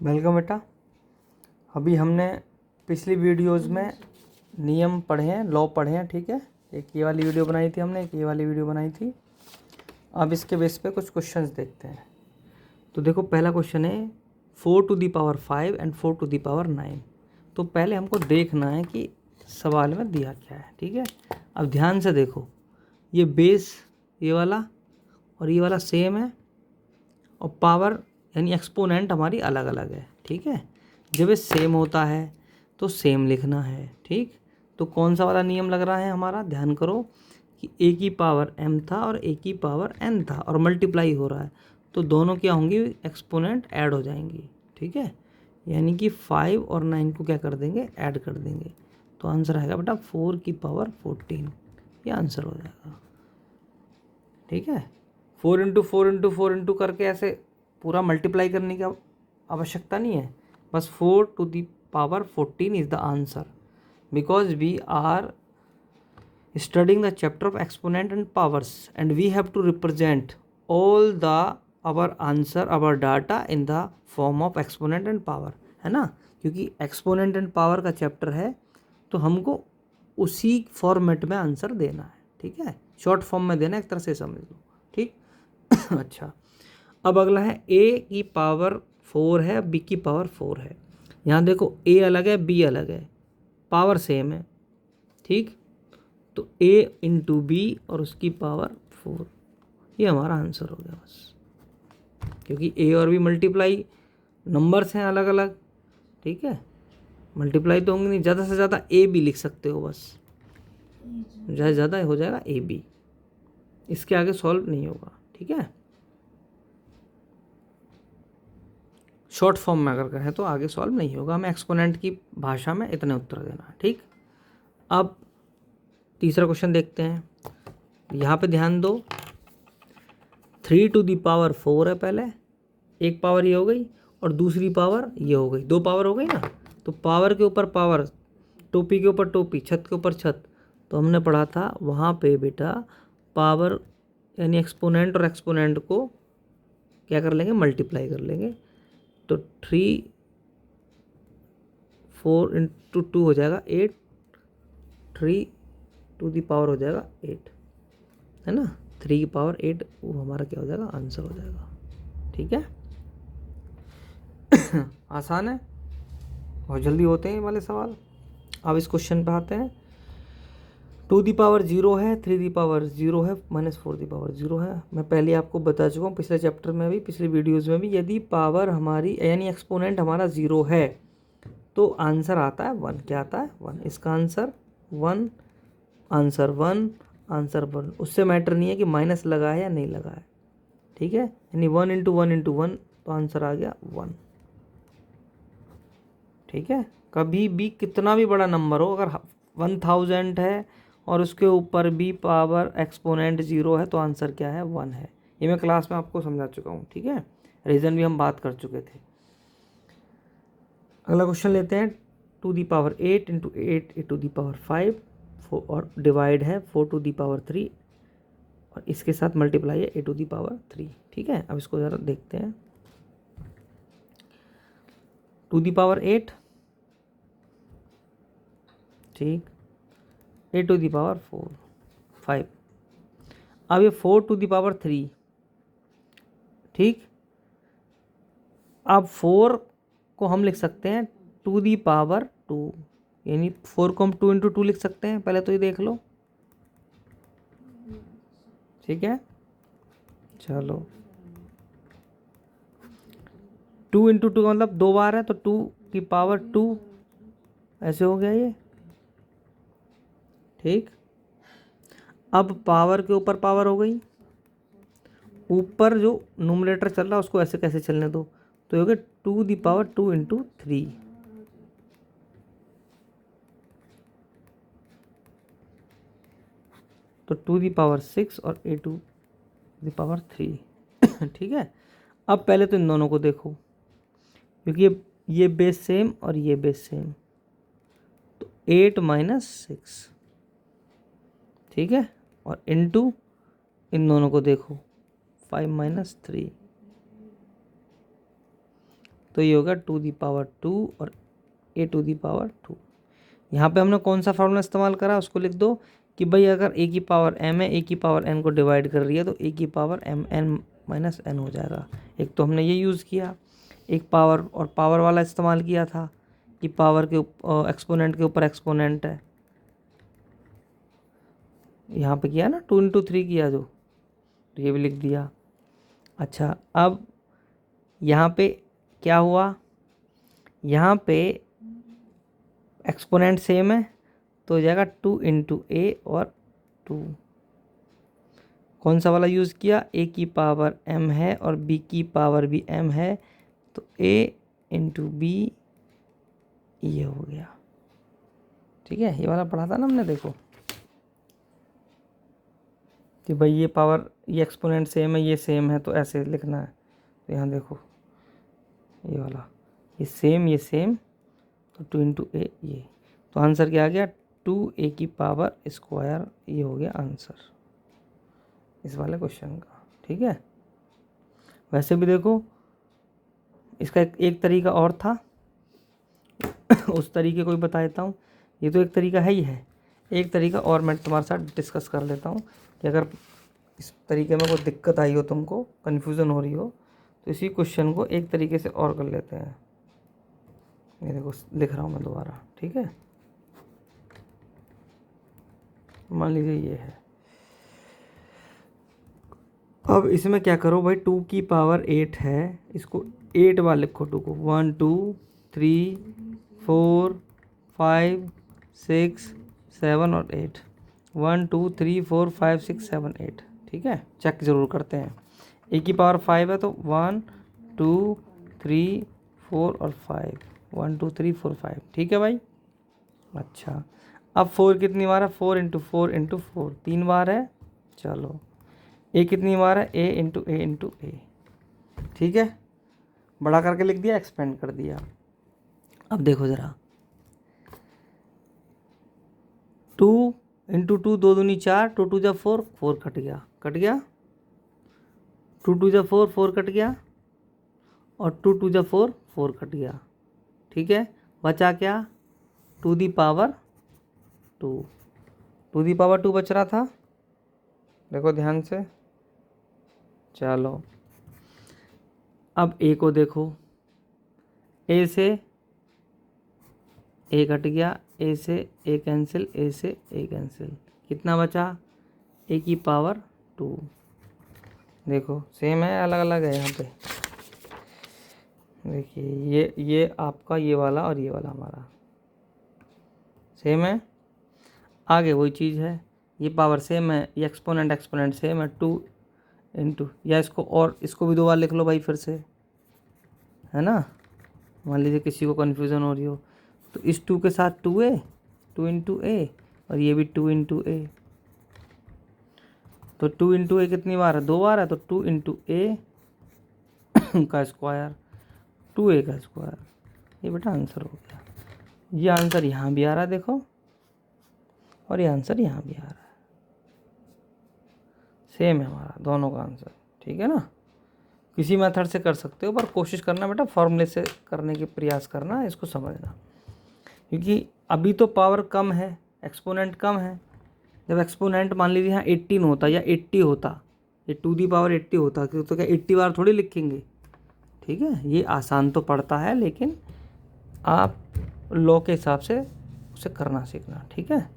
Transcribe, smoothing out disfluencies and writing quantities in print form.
Welcome बेटा। अभी हमने पिछली वीडियोस में नियम पढ़े हैं, लॉ पढ़े हैं, ठीक है। एक ये वाली वीडियो बनाई थी हमने, एक ये वाली वीडियो बनाई थी। अब इसके बेस पे कुछ क्वेश्चंस देखते हैं। तो देखो, पहला क्वेश्चन है 4 to the power 5 and 4 to the power 9। तो पहले हमको देखना है कि सवाल में दिया क्या है, ठीक है। अब ध्यान से देखो, ये बेस ये वाला और ये वाला सेम है और पावर यानी एक्सपोनेंट हमारी अलग अलग है, ठीक है। जब ये सेम होता है तो सेम लिखना है, ठीक। तो कौन सा वाला नियम लग रहा है हमारा, ध्यान करो कि ए की पावर m था और ए की पावर n था और मल्टीप्लाई हो रहा है, तो दोनों क्या होंगी, एक्सपोनेंट ऐड हो जाएंगी, ठीक है। यानी कि 5 और 9 को क्या कर देंगे, ऐड कर देंगे। तो आंसर आएगा बेटा 4 की पावर 14, ये आंसर हो जाएगा, ठीक है। 4 इंटू 4 इंटू 4 इंटू करके ऐसे पूरा मल्टीप्लाई करने की आवश्यकता नहीं है, बस 4 to the power 14 is the answer, because we are studying the chapter of exponent and powers and we have to represent all the our answer, our data in the form of exponent and power, है ना। क्योंकि exponent and power का chapter है तो हमको उसी format में answer देना है, ठीक है। शॉर्ट फॉर्म में देना है, एक तरह से समझ लो, ठीक। अच्छा, अब अगला है a की पावर 4 है, b की पावर 4 है। यहाँ देखो a अलग है, b अलग है, पावर सेम है, ठीक। तो a इंटू बी और उसकी पावर 4, ये हमारा आंसर हो गया बस। क्योंकि a और b मल्टीप्लाई नंबर्स हैं अलग अलग, ठीक है। मल्टीप्लाई तो होंगे नहीं, ज़्यादा से ज़्यादा a b लिख सकते हो बस, ज़्यादा से ज़्यादा हो जाएगा a b, इसके आगे सॉल्व नहीं होगा, ठीक है। शॉर्ट फॉर्म में अगर कहें तो आगे सॉल्व नहीं होगा, हमें एक्सपोनेंट की भाषा में इतने उत्तर देना है, ठीक। अब तीसरा क्वेश्चन देखते हैं। यहाँ पे ध्यान दो, 3 टू दी पावर 4 है, पहले एक पावर ये हो गई और दूसरी पावर ये हो गई, दो पावर हो गई ना। तो पावर के ऊपर पावर, टोपी के ऊपर टोपी, छत के ऊपर छत। तो हमने पढ़ा था वहाँ पे बेटा, पावर यानी एक्सपोनेंट और एक्सपोनेंट को क्या कर लेंगे, मल्टीप्लाई कर लेंगे। तो 3 4 इंटू 2 हो जाएगा 8, 3 टू दी पावर हो जाएगा 8, है ना। 3 की पावर 8 वो हमारा क्या हो जाएगा, आंसर हो जाएगा, ठीक है। आसान है, बहुत जल्दी होते हैं ये वाले सवाल। अब इस क्वेश्चन पे आते हैं। 2 दी पावर 0 है, 3 दी पावर 0 है, -4 दी पावर 0 है। मैं पहले आपको बता चुका हूँ पिछले चैप्टर में भी, पिछली वीडियोज़ में भी, यदि पावर हमारी यानी एक्सपोनेंट हमारा 0 है तो आंसर आता है 1। क्या आता है, 1। इसका आंसर 1, आंसर 1, आंसर 1। उससे मैटर नहीं है कि माइनस लगा है या नहीं लगा है, ठीक है। यानी 1 इंटू 1 इंटू 1, तो आंसर आ गया 1, ठीक है। कभी भी कितना भी बड़ा नंबर हो, अगर 1000 है और उसके ऊपर भी पावर एक्सपोनेंट 0 है तो आंसर क्या है, 1 है। ये मैं क्लास में आपको समझा चुका हूँ, ठीक है। रीज़न भी हम बात कर चुके थे। अगला क्वेश्चन लेते हैं। 2 the power 8 into 8 a to the power 5 और डिवाइड है 4 टू दी पावर 3 और इसके साथ मल्टीप्लाई है ए टू दी पावर 3, ठीक है। अब इसको ज़रा देखते हैं। 2 दी पावर 8, ठीक, ए टू दी पावर 5। अब ये 4 टू दी पावर 3, ठीक। अब 4 को हम लिख सकते हैं 2 दी पावर 2, यानी 4 को हम 2 इंटू 2 लिख सकते हैं। पहले तो ये देख लो, ठीक है। चलो, 2 इंटू 2 का मतलब 2 बार है, तो 2 की पावर 2 ऐसे हो गया ये, ठीक। अब पावर के ऊपर पावर हो गई, ऊपर जो न्यूमरेटर चल रहा है उसको ऐसे कैसे चलने दो, तो हो गया 2 दी पावर 2 इंटू 3, तो 2 दी पावर 6 और ए टू दी पावर 3, ठीक है। अब पहले तो इन दोनों को देखो, क्योंकि ये बेस सेम और ये बेस सेम, तो 8 माइनस 6, ठीक है। और इनटू इन दोनों को देखो, 5 माइनस 3, तो ये होगा 2 और a⁴। यहाँ पे हमने कौन सा फार्मूला इस्तेमाल करा उसको लिख दो कि भाई अगर a⁴m है, a⁴n को डिवाइड कर रही है तो a⁴mn - n हो जाएगा। एक तो हमने ये यूज़ किया, एक पावर और पावर वाला इस्तेमाल किया था कि पावर के एक्सपोनेंट के ऊपर एक्सपोनेंट है, यहाँ पे किया ना 2 × 3 किया जो, तो ये भी लिख दिया। अच्छा, अब यहाँ पे क्या हुआ, यहाँ पे एक्सपोनेंट सेम है तो हो जाएगा 2 × a और 2। कौन सा वाला यूज़ किया, a⁴m है और b⁴ भी m है तो a × b ये हो गया। ठीक है, ये वाला पढ़ा था ना हमने, देखो कि भाई ये पावर, ये एक्सपोनेंट सेम है, ये सेम है तो ऐसे लिखना है। तो यहाँ देखो ये वाला, ये सेम तो 2 × a ये, तो आंसर क्या आ गया 2a², ये हो गया आंसर इस वाले क्वेश्चन का। ठीक है, वैसे भी देखो इसका एक तरीका और था उस तरीके को भी बता देता हूँ। ये तो एक तरीका है ही है, एक तरीका और मैं तुम्हारे साथ डिस्कस कर लेता हूँ कि अगर इस तरीके में कोई दिक्कत आई हो, तुमको कन्फ्यूज़न हो रही हो, तो इसी क्वेश्चन को एक तरीके से और कर लेते हैं। ये देखो लिख रहा हूँ मैं दोबारा। ठीक है, मान लीजिए ये है, अब इसमें क्या करो भाई, 2⁴ है, इसको 8 बार लिखो 2 को, 1 2 3 4 5 6 7 और 8, 1 2 3 4 5 6 7 8। ठीक है, चेक ज़रूर करते हैं। a⁴ है तो 1 2 3 4 और 5, 1 2 3 4 5। ठीक है भाई। अच्छा, अब 4 कितनी बार है, 4 × 4 × 4 3 बार है। चलो, a कितनी बार है, a × a × a। ठीक है, बड़ा करके लिख दिया, एक्सपेंड कर दिया। अब देखो ज़रा, 2 × 2 2 दूनी 4, 2 2 = 4, 4 कट गया 2 2 = 4, 4 कट गया, और 2 2 = 4, 4 कट गया। ठीक है, बचा क्या, 2⁴ बच रहा था। देखो ध्यान से, चलो अब a को देखो, a से a कट गया, a से a कैंसिल, a से a कैंसिल, कितना बचा, a⁴ देखो सेम है, अलग अलग है यहाँ पे। देखिए ये आपका ये वाला और ये वाला हमारा सेम है। आगे वही चीज़ है, ये पावर सेम है, ये एक्सपोनेंट सेम है, 2 × या इसको भी 2 बार लिख लो भाई फिर से, है ना। मान लीजिए किसी को कन्फ्यूज़न हो रही हो तो इस 2 के साथ 2a, 2 × a, और ये भी 2 × a, तो 2 × a कितनी बार है, 2 बार है, तो 2 × a का स्क्वायर, 2a का स्क्वायर, ये बेटा आंसर हो गया। ये आंसर यहाँ भी आ रहा है देखो, और ये आंसर यहाँ भी आ रहा है, सेम है हमारा दोनों का आंसर। ठीक है ना, किसी मेथड से कर सकते हो, पर कोशिश करना बेटा फॉर्मूले से करने की प्रयास करना, इसको समझना, क्योंकि अभी तो पावर कम है, एक्सपोनेंट कम है। जब एक्सपोनेंट मान लीजिए यहाँ 18 होता या 80 होता, ये 2⁴80 होता, तो क्या 80 बार थोड़ी लिखेंगे। ठीक है, ये आसान तो पड़ता है, लेकिन आप लॉ के हिसाब से उसे करना सीखना। ठीक है।